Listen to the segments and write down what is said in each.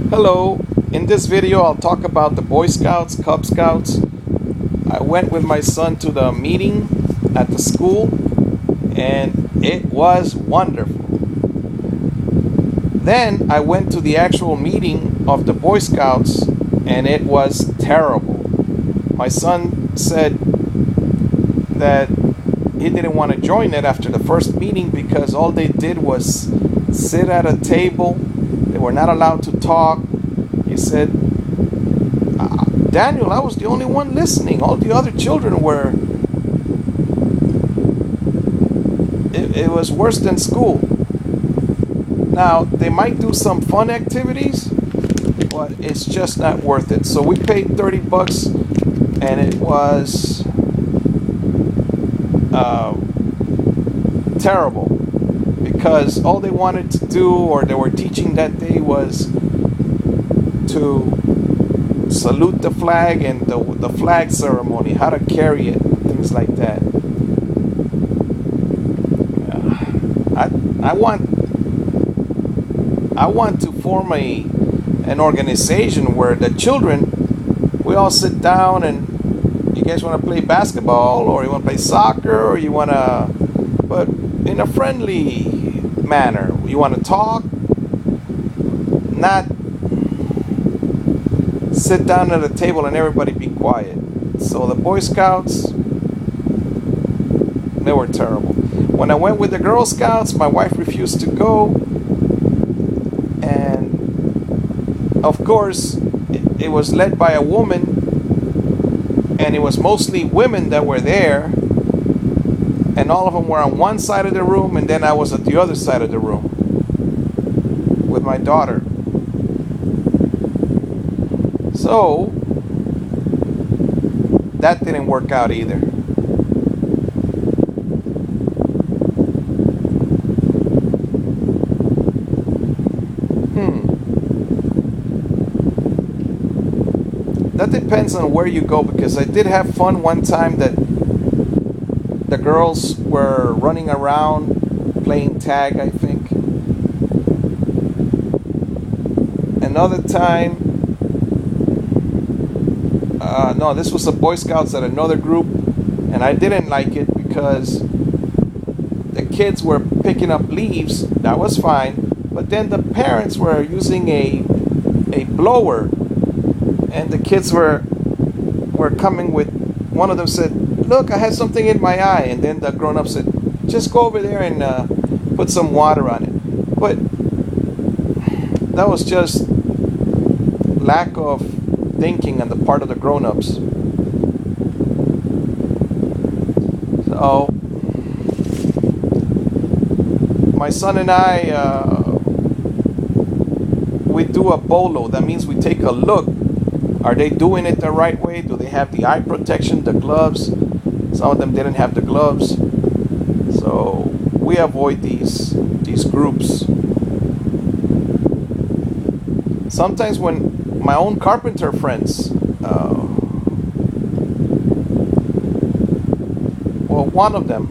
Hello, in this video I'll talk about the Boy Scouts, Cub Scouts. I went with my son to the meeting at the school and it was wonderful. Then I went to the actual meeting of the Boy Scouts and it was terrible. My son said that he didn't want to join it after the first meeting because all they did was sit at a table. They were not allowed to talk. He said, Daniel, I was the only one listening. All the other children were. It was worse than school. Now, they might do some fun activities, but it's just not worth it. So we paid $30 and it was terrible. Because all they wanted to do, or they were teaching that day, was to salute the flag and the flag ceremony, how to carry it, things like that. I want to form an organization where the children, we all sit down and you guys want to play basketball, or you want to play soccer, or you want to, but in a friendly manner. You want to talk, not sit down at a table and everybody be quiet. So the Boy Scouts, they were terrible. When I went with the Girl Scouts, my wife refused to go, and of course it was led by a woman, and it was mostly women that were there. And all of them were on one side of the room, and then I was at the other side of the room with my daughter. So that didn't work out either. That depends on where you go, because I did have fun one time that the girls were running around playing tag, I think. Another time, no, this was the Boy Scouts at another group, and I didn't like it because the kids were picking up leaves. That was fine, but then the parents were using a blower, and the kids were coming with. One of them said, "Look, I had something in my eye," and then the grown-up said, "Just go over there and put some water on it." But that was just lack of thinking on the part of the grown-ups. So my son and I, we do a bolo. That means we take a look. Are they doing it the right way? Do they have the eye protection, the gloves? Some of them didn't have the gloves. So we avoid these groups. Sometimes when my own carpenter friends, one of them,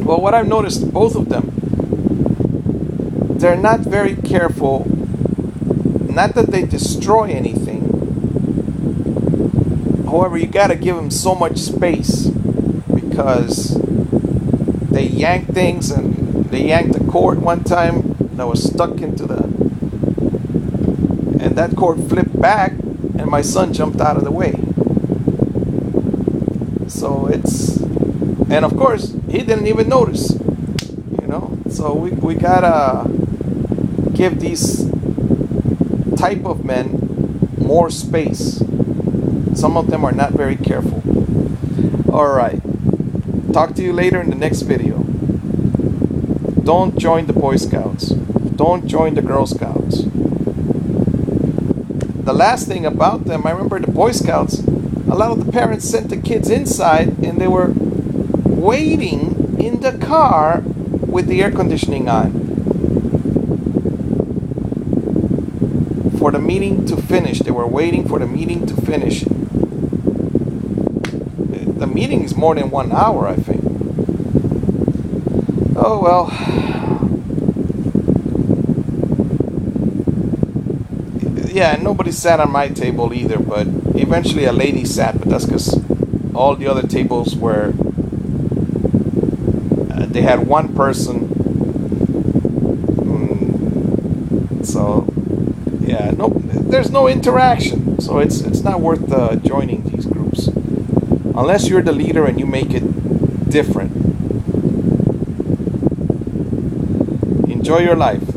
what I've noticed, both of them, they're not very careful. Not that they destroy anything. However, you got to give them so much space, because they yank things, and they yanked the cord one time that was stuck into and that cord flipped back, and my son jumped out of the way. So and of course he didn't even notice, So we gotta give these type of men more space. Some of them are not very careful. Alright, talk to you later in the next video. Don't join the Boy Scouts. Don't join the Girl Scouts. The last thing about them, I remember the Boy Scouts, a lot of the parents sent the kids inside and they were waiting in the car with the air conditioning on for the meeting to finish. They were waiting for the meeting to finish. The meeting is more than 1 hour, I think. Oh well. Yeah, nobody sat on my table either, but eventually a lady sat, but that's because all the other tables were, they had one person. So, yeah, no, there's no interaction. So it's not worth joining these groups. Unless you're the leader and you make it different. Enjoy your life.